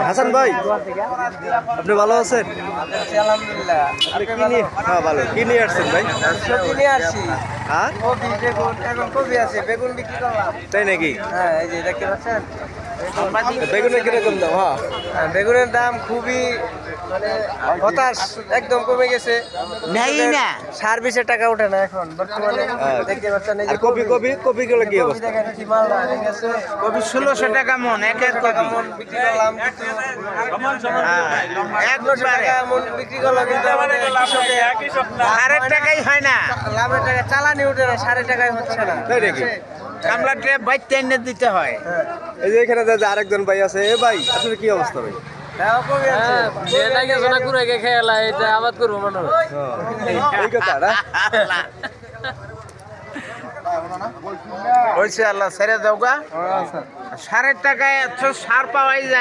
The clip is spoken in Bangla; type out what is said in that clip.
হাসান ভাই, আপনি ভালো আছেন? আলহামদুলিল্লাহ। আপনি কি নিয়ে, হ্যাঁ ভালো, কি নিয়ে আসছেন ভাই? সবজি নিয়ে আসছি। হ্যাঁ কপি, বেগুন, এখন কপি আছে, বেগুন বিক্রি করলাম। তাই নাকি? হ্যাঁ, এই যে দেখতে পাচ্ছেন বেগুনের কিরকম দাম? হ্যাঁ হ্যাঁ, বেগুনের দাম খুবই মানে হতাশ, একদম কমে গেছে। সার 20 টাকা ওঠে না এখন বর্তমানে। দেখতে পাচ্ছেন এই যে আর কপি কপি কপি গুলো কি কপি অবস্থা? দেখাচ্ছি, মালদা ঠিক আছে। কবি 1600 টাকা মন, একের টাকা কপি। মন বিক্রি করলাম, কিন্তু একবারে 100 টাকা মন বিক্রি করলাম, কিন্তু আমাদের কৃষকের 8.5 টাকাই হয় না। লাভের টাকা চালানি উঠে না, 5.5 টাকায় হচ্ছে না। তাই নাকি? কামলা ট্রেপ বাইতে এনে দিতে হয়। হ্যাঁ, এই যে এখানে যে আরেকজন ভাই আছে, এ ভাই আসলে কি অবস্থা ভাই? হ্যাঁ, কমে আছে। এই কথা না? হয়েছে আল্লাহ ছেড়ে দাও গা। আচ্ছা। 5.5 টাকায় সার পাওয়াই যায়।